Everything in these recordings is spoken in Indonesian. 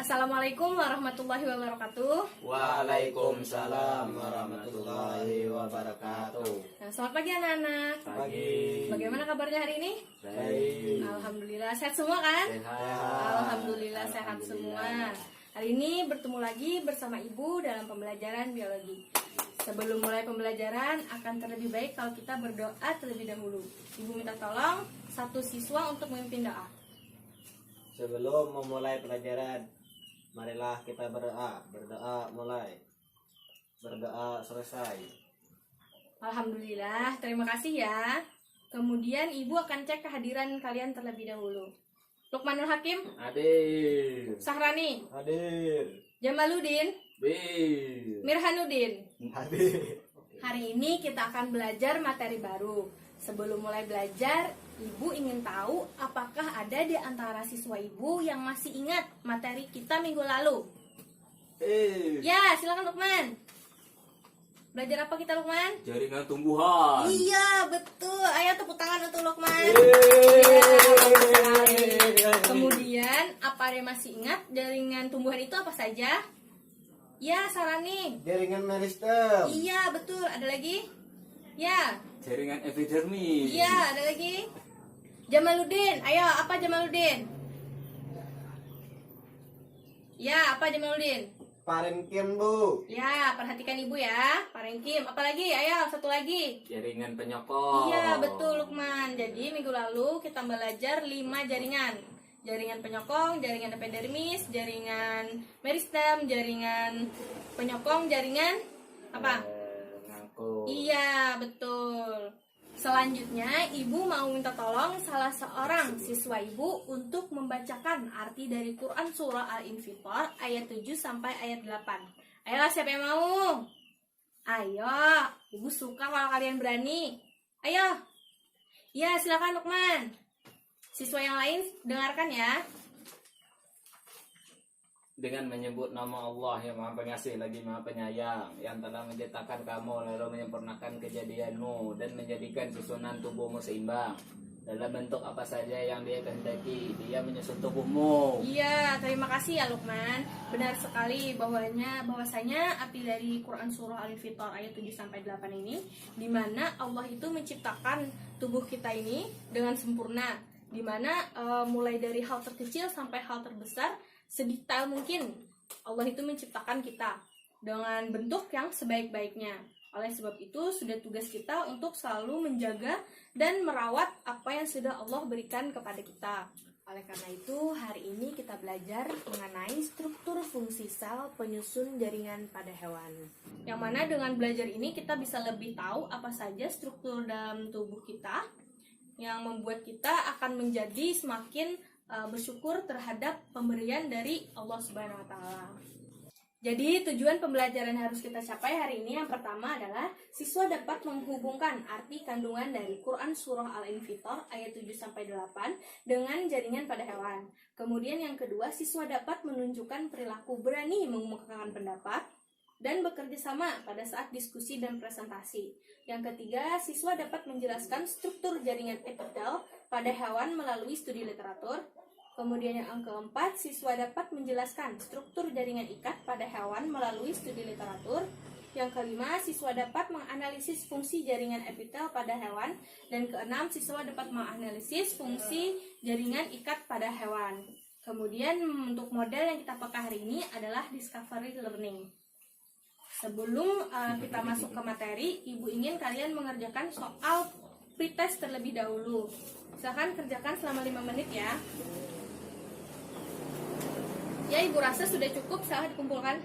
Assalamualaikum warahmatullahi wabarakatuh. Waalaikumsalam warahmatullahi wabarakatuh. Nah, selamat pagi anak-anak. Pagi. Bagaimana kabarnya hari ini? Baik. Alhamdulillah sehat semua kan? Sehat. Alhamdulillah sehat semua. Hari ini bertemu lagi bersama Ibu dalam pembelajaran biologi. Sebelum mulai pembelajaran, akan terlebih baik kalau kita berdoa terlebih dahulu. Ibu minta tolong satu siswa untuk memimpin doa. Sebelum memulai pelajaran, marilah kita berdoa. Berdoa mulai, berdoa selesai. Alhamdulillah, terima kasih ya. Kemudian Ibu akan cek kehadiran kalian terlebih dahulu. Lukmanul Hakim, Hadir. Sahrani, Hadir. Jamaluddin, Bir. Mirhanuddin. Hadir. Hari ini kita akan belajar materi baru. Sebelum mulai belajar, Ibu ingin tahu apakah ada di antara siswa Ibu yang masih ingat materi kita minggu lalu? Ya, silakan Lukman. Belajar apa kita, Lukman? Jaringan tumbuhan. Iya, betul. Ayo tepuk tangan untuk Lukman. Kemudian, apa ada yang masih ingat jaringan tumbuhan itu apa saja? Ya, Sarani. Jaringan meristem. Iya, betul. Ada lagi? Ya. Jaringan epidermis. Iya, ada lagi? Jamaluddin. Ayo, apa Jamaluddin? Ya, apa Jamaluddin? Parenkim, Bu. Ya, perhatikan Ibu ya. Parenkim. Apa lagi? Ayo, satu lagi. Jaringan penyokong. Iya, betul Lukman. Jadi minggu lalu kita belajar 5 jaringan. Jaringan penyokong, jaringan epidermis, jaringan meristem, jaringan penyokong, jaringan apa? Ngangkut. Iya, betul. Selanjutnya, Ibu mau minta tolong salah seorang siswa Ibu untuk membacakan arti dari Quran Surah Al-Infitor ayat 7 sampai ayat 8. Ayolah, siapa yang mau? Ayo, Ibu suka kalau kalian berani. Ayo. Ya, silakan Lukman. Siswa yang lain dengarkan ya. Dengan menyebut nama Allah yang Maha Pengasih lagi Maha Penyayang, yang telah menciptakan kamu lalu menyempurnakan kejadianmu dan menjadikan susunan tubuhmu seimbang dalam bentuk apa saja yang Dia kehendaki. Dia menyusun tubuhmu. Iya, terima kasih ya Lukman. Benar sekali bahwasanya arti dari Quran Surah Al-Infitor ayat 7 sampai 8 ini, di mana Allah itu menciptakan tubuh kita ini dengan sempurna, di mana mulai dari hal terkecil sampai hal terbesar, sedetail mungkin Allah itu menciptakan kita dengan bentuk yang sebaik-baiknya. Oleh sebab itu sudah tugas kita untuk selalu menjaga dan merawat apa yang sudah Allah berikan kepada kita. Oleh karena itu hari ini kita belajar mengenai struktur fungsi sel penyusun jaringan pada hewan. Yang mana dengan belajar ini kita bisa lebih tahu apa saja struktur dalam tubuh kita yang membuat kita akan menjadi semakin bersyukur terhadap pemberian dari Allah Subhanahu wa taala. Jadi tujuan pembelajaran yang harus kita capai hari ini yang pertama adalah siswa dapat menghubungkan arti kandungan dari Quran Surah Al-Infitor ayat 7 sampai 8 dengan jaringan pada hewan. Kemudian yang kedua, siswa dapat menunjukkan perilaku berani mengungkapkan pendapat dan bekerja sama pada saat diskusi dan presentasi. Yang ketiga, siswa dapat menjelaskan struktur jaringan epitel pada hewan melalui studi literatur. Kemudian yang keempat, siswa dapat menjelaskan struktur jaringan ikat pada hewan melalui studi literatur. Yang kelima, siswa dapat menganalisis fungsi jaringan epitel pada hewan. Dan keenam, siswa dapat menganalisis fungsi jaringan ikat pada hewan. Kemudian untuk model yang kita pakai hari ini adalah discovery learning. Sebelum kita masuk ke materi, Ibu ingin kalian mengerjakan soal pretest terlebih dahulu. Silakan kerjakan selama 5 menit ya. Ya, Ibu rasa sudah cukup, silahkan dikumpulkan.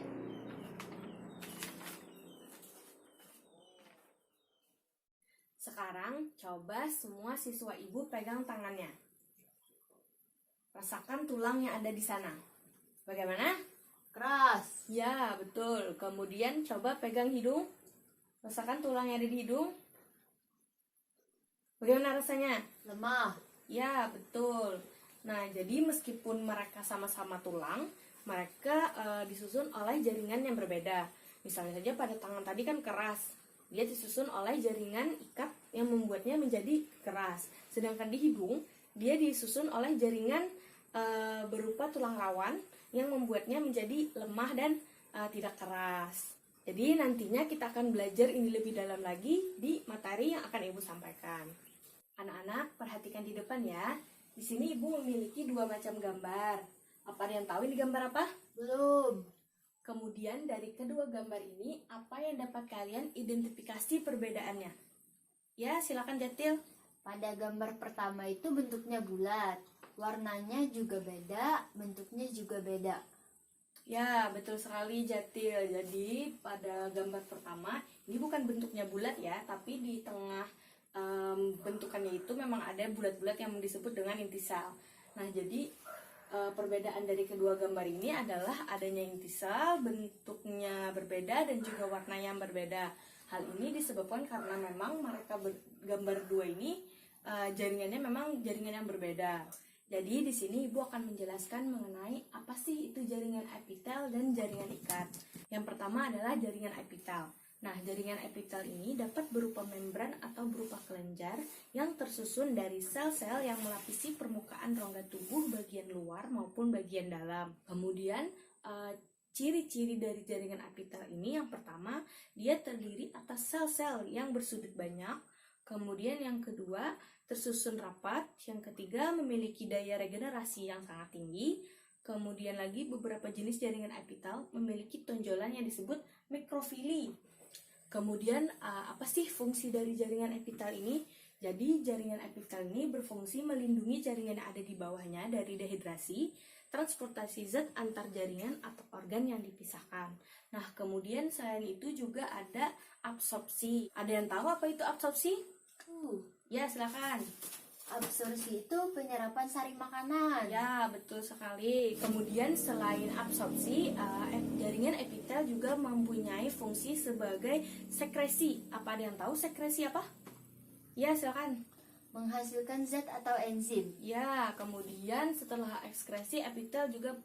Sekarang coba semua siswa Ibu pegang tangannya. Rasakan tulang yang ada di sana. Bagaimana? Keras. Ya, betul. Kemudian coba pegang hidung. Rasakan tulang yang ada di hidung. Bagaimana rasanya? Lemah. Ya, betul. Nah, jadi meskipun mereka sama-sama tulang, mereka disusun oleh jaringan yang berbeda. Misalnya saja pada tangan tadi kan keras, dia disusun oleh jaringan ikat yang membuatnya menjadi keras. Sedangkan di hidung, dia disusun oleh jaringan berupa tulang rawan yang membuatnya menjadi lemah dan tidak keras. Jadi nantinya kita akan belajar ini lebih dalam lagi di materi yang akan Ibu sampaikan. Anak-anak, perhatikan di depan ya. Di sini Ibu memiliki dua macam gambar. Apa ada yang tahu ini gambar apa? Belum. Kemudian dari kedua gambar ini, apa yang dapat kalian identifikasi perbedaannya? Ya, silakan Jatil. Pada gambar pertama itu bentuknya bulat, warnanya juga beda, bentuknya juga beda. Ya, betul sekali Jatil. Jadi pada gambar pertama, ini bukan bentuknya bulat ya, tapi di tengah bentukannya itu memang ada bulat-bulat yang disebut dengan intisal. Nah, jadi perbedaan dari kedua gambar ini adalah adanya intisal, bentuknya berbeda dan juga warnanya yang berbeda. Hal ini disebabkan karena memang mereka gambar dua ini jaringannya memang jaringan yang berbeda. Jadi di sini Ibu akan menjelaskan mengenai apa sih itu jaringan epitel dan jaringan ikat. Yang pertama adalah jaringan epitel. Nah, jaringan epitel ini dapat berupa membran atau berupa kelenjar yang tersusun dari sel-sel yang melapisi permukaan rongga tubuh bagian luar maupun bagian dalam. Kemudian ciri-ciri dari jaringan epitel ini yang pertama, dia terdiri atas sel-sel yang bersudut banyak. Kemudian yang kedua, tersusun rapat. Yang ketiga, memiliki daya regenerasi yang sangat tinggi. Kemudian lagi beberapa jenis jaringan epitel memiliki tonjolan yang disebut mikrofili. Kemudian apa sih fungsi dari jaringan epitel ini? Jadi jaringan epitel ini berfungsi melindungi jaringan yang ada di bawahnya dari dehidrasi, transportasi zat antar jaringan atau organ yang dipisahkan. Nah, kemudian selain itu juga ada absorpsi. Ada yang tahu apa itu absorpsi? Ya, silakan. Absorpsi itu penyerapan sari makanan. Ya, betul sekali. Kemudian selain absorpsi, jaringan epitel juga mempunyai fungsi sebagai sekresi. Apa ada yang tahu sekresi apa? Ya, silakan. Menghasilkan zat atau enzim. Ya, kemudian setelah ekskresi, epitel juga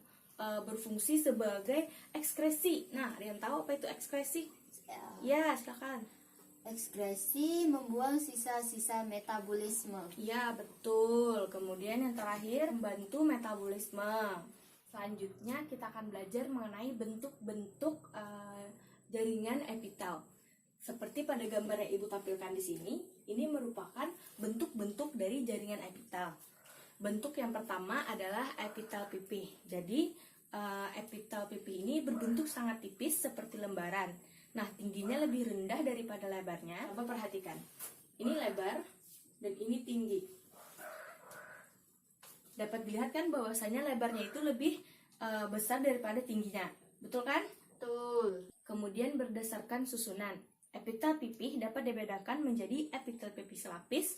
berfungsi sebagai ekskresi. Nah, ada yang tahu apa itu ekskresi? Ya, silakan. Ekskresi membuang sisa-sisa metabolisme. Ya, betul. Kemudian yang terakhir, membantu metabolisme. Selanjutnya kita akan belajar mengenai bentuk-bentuk jaringan epitel. Seperti pada gambar yang Ibu tampilkan di sini, ini merupakan bentuk-bentuk dari jaringan epitel. Bentuk yang pertama adalah epitel pipih. Jadi, epitel pipih ini berbentuk sangat tipis seperti lembaran. Nah, tingginya lebih rendah daripada lebarnya. Coba perhatikan. Ini lebar dan ini tinggi. Dapat dilihat kan bahwasanya lebarnya itu lebih besar daripada tingginya. Betul kan? Betul. Kemudian berdasarkan susunan, epitel pipih dapat dibedakan menjadi epitel pipih selapis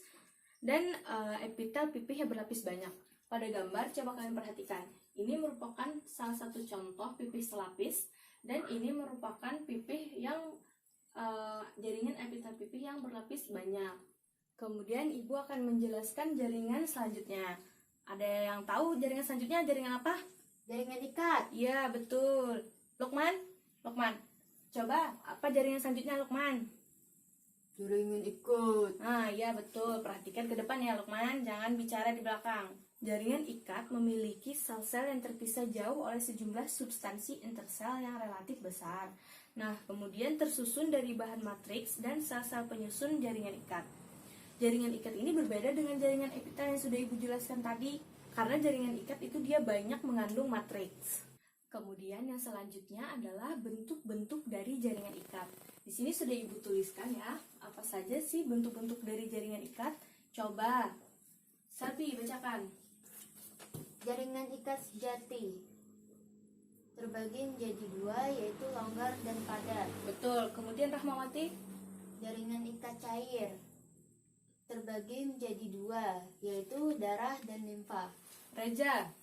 dan epitel pipih yang berlapis banyak. Pada gambar, coba kalian perhatikan. Ini merupakan salah satu contoh pipih selapis. Dan ini merupakan pipih yang jaringan epitel pipih yang berlapis banyak. Kemudian Ibu akan menjelaskan jaringan selanjutnya. Ada yang tahu jaringan selanjutnya jaringan apa? Jaringan ikat. Iya, betul. Lukman, coba apa jaringan selanjutnya Lukman? Jaringan ikat. Nah, iya betul. Perhatikan ke depan ya Lukman, jangan bicara di belakang. Jaringan ikat memiliki sel-sel yang terpisah jauh oleh sejumlah substansi intersel yang relatif besar. Nah, kemudian tersusun dari bahan matriks dan sel-sel penyusun jaringan ikat. Jaringan ikat ini berbeda dengan jaringan epitel yang sudah Ibu jelaskan tadi, karena jaringan ikat itu dia banyak mengandung matriks. Kemudian yang selanjutnya adalah bentuk-bentuk dari jaringan ikat. Di sini sudah Ibu tuliskan ya, apa saja sih bentuk-bentuk dari jaringan ikat? Coba, Selvi bacakan. Jaringan ikat sejati terbagi menjadi dua, yaitu longgar dan padat. Betul. Kemudian Rahmawati. Jaringan ikat cair terbagi menjadi dua, yaitu darah dan limfa. Reza.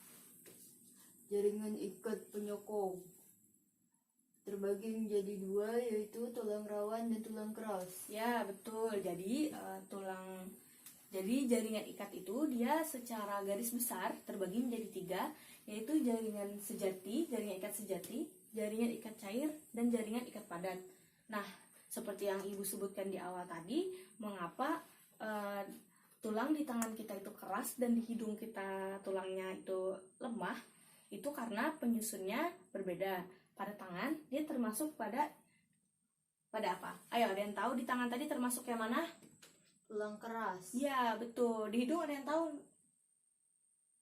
Jaringan ikat penyokong terbagi menjadi dua, yaitu tulang rawan dan tulang keras. Ya, betul. Jadi jaringan ikat itu dia secara garis besar terbagi menjadi tiga, yaitu jaringan ikat sejati, jaringan ikat cair, dan jaringan ikat padat. Nah, seperti yang Ibu sebutkan di awal tadi, mengapa tulang di tangan kita itu keras dan di hidung kita tulangnya itu lemah, itu karena penyusunnya berbeda. Pada tangan dia termasuk pada apa? Ayo, ada yang tahu di tangan tadi termasuk yang mana? Tulang keras, Iya, betul. Di hidung ada yang tahu?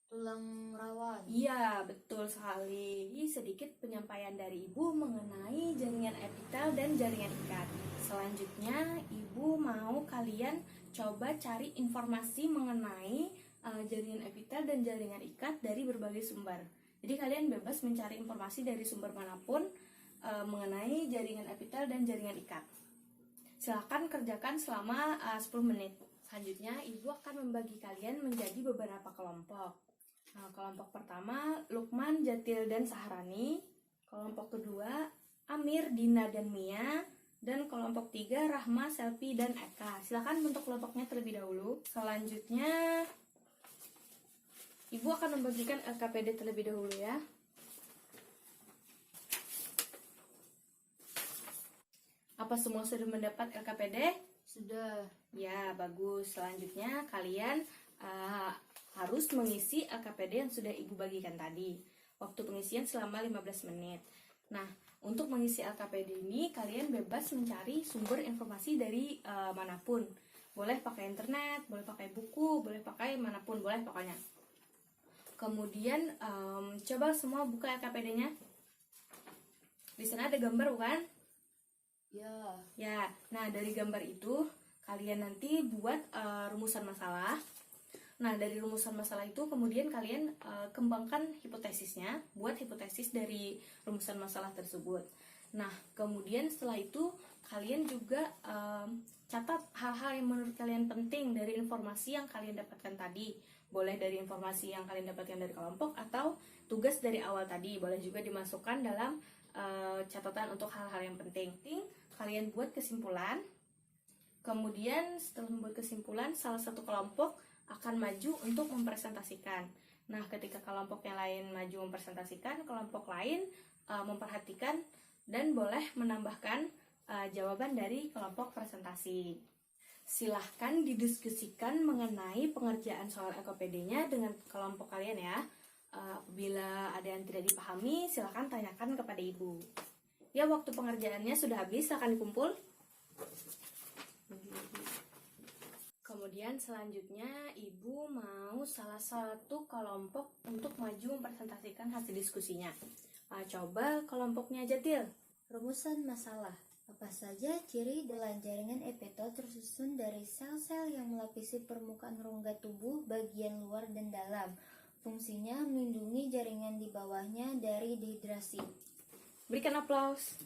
tulang rawan. Iya, betul sekali. Ini sedikit penyampaian dari Ibu mengenai jaringan epitel dan jaringan ikat. Selanjutnya, Ibu mau kalian coba cari informasi mengenai jaringan epitel dan jaringan ikat dari berbagai sumber. Jadi kalian bebas mencari informasi dari sumber manapun mengenai jaringan epitel dan jaringan ikat. Silahkan kerjakan selama 10 menit. Selanjutnya, Ibu akan membagi kalian menjadi beberapa kelompok. Nah, kelompok pertama, Lukman, Jatil, dan Sahrani. Kelompok kedua, Amir, Dina, dan Mia. Dan kelompok 3, Rahma, Selvi, dan Eka. Silakan bentuk kelompoknya terlebih dahulu. Selanjutnya, Ibu akan membagikan LKPD terlebih dahulu ya. Apa semua sudah mendapat LKPD? Sudah. Ya, bagus. Selanjutnya, kalian harus mengisi LKPD yang sudah Ibu bagikan tadi. Waktu pengisian selama 15 menit. Nah, untuk mengisi LKPD ini, kalian bebas mencari sumber informasi dari manapun. Boleh pakai internet, boleh pakai buku, boleh pakai manapun, boleh pokoknya. Kemudian, coba semua buka LKPD-nya. Di sana ada gambar, bukan? Ya. Ya, nah dari gambar itu, kalian nanti buat rumusan masalah. Nah, dari rumusan masalah itu kemudian kalian kembangkan hipotesisnya, buat hipotesis dari rumusan masalah tersebut. Nah, kemudian setelah itu kalian juga catat hal-hal yang menurut kalian penting dari informasi yang kalian dapatkan tadi. Boleh dari informasi yang kalian dapatkan dari kelompok atau tugas dari awal tadi. Boleh juga dimasukkan dalam catatan untuk hal-hal yang penting. Kalian buat kesimpulan. Kemudian setelah membuat kesimpulan, salah satu kelompok akan maju untuk mempresentasikan. Nah, ketika kelompok yang lain maju mempresentasikan, kelompok lain memperhatikan dan boleh menambahkan jawaban dari kelompok presentasi. Silahkan didiskusikan mengenai pengerjaan soal LKPD-nya dengan kelompok kalian ya. Apabila ada yang tidak dipahami, silahkan tanyakan kepada Ibu. Ya, waktu pengerjaannya sudah habis, silahkan dikumpul. Kemudian selanjutnya Ibu mau salah satu kelompok untuk maju mempresentasikan hasil diskusinya. Coba kelompoknya Jatil. Rumusan masalah. Apa saja ciri dalam jaringan epitel tersusun dari sel-sel yang melapisi permukaan rongga tubuh bagian luar dan dalam. Fungsinya melindungi jaringan di bawahnya dari dehidrasi. Berikan aplaus.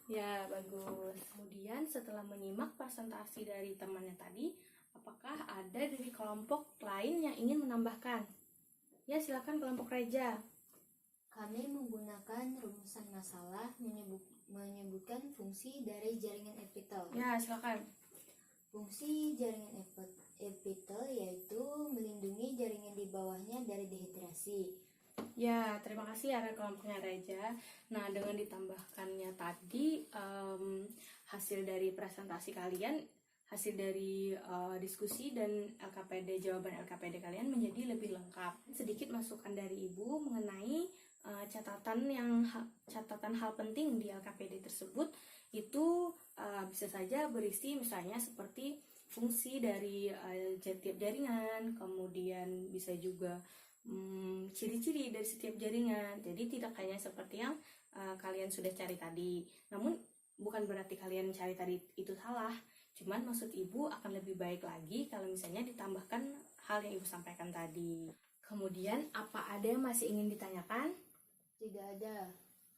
Ya, bagus. Kemudian setelah menyimak presentasi dari temannya tadi, apakah ada dari kelompok lain yang ingin menambahkan? Ya, silakan kelompok Reja. Kami menggunakan rumusan masalah menyebutkan fungsi dari jaringan epitel. Ya, silakan. Fungsi jaringan epitel yaitu melindungi jaringan di bawahnya dari dehidrasi. Ya, terima kasih ya kelompoknya Reja. Nah, dengan ditambahkannya tadi hasil dari presentasi kalian, hasil dari diskusi dan LKPD, jawaban LKPD kalian menjadi lebih lengkap. Sedikit masukan dari Ibu mengenai catatan hal penting di LKPD tersebut itu bisa saja berisi misalnya seperti fungsi dari setiap jaringan, kemudian bisa juga ciri-ciri dari setiap jaringan. Jadi tidak hanya seperti yang kalian sudah cari tadi. Namun bukan berarti kalian cari tadi itu salah. Cuman maksud Ibu akan lebih baik lagi kalau misalnya ditambahkan hal yang Ibu sampaikan tadi. Kemudian apa ada yang masih ingin ditanyakan? Tidak ada.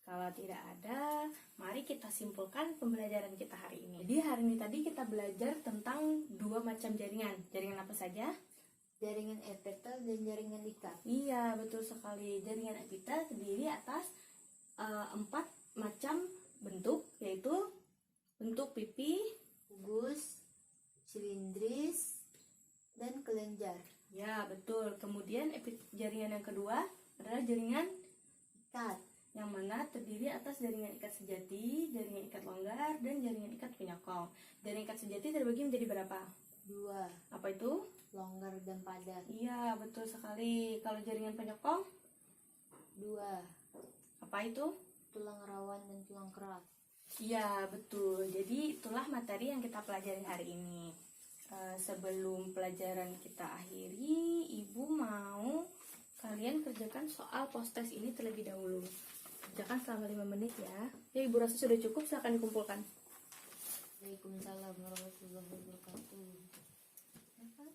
Kalau tidak ada, mari kita simpulkan pembelajaran kita hari ini. Jadi hari ini tadi kita belajar tentang dua macam jaringan. Jaringan apa saja? Jaringan epitel dan jaringan ikat. Iya, betul sekali. Jaringan epitel terdiri atas 4 macam bentuk, yaitu bentuk pipi, Kubus, silindris, dan kelenjar. ya betul. Kemudian jaringan yang kedua adalah jaringan Ikat. yang mana terdiri atas jaringan ikat sejati, jaringan ikat longgar, dan jaringan ikat penyokong. Jaringan ikat sejati terbagi menjadi berapa? 2. Apa itu? Longgar dan padat. Iya, betul sekali. Kalau jaringan penyokong? 2. Apa itu? Tulang rawan dan tulang kerat. Iya, betul. Jadi itulah materi yang kita pelajari hari ini. Sebelum pelajaran kita akhiri, Ibu mau kalian kerjakan soal post-test ini terlebih dahulu. Kerjakan selama 5 menit ya. Ya, Ibu rasa sudah cukup, silakan dikumpulkan. Waalaikumsalam warahmatullahi wabarakatuh. Dapat?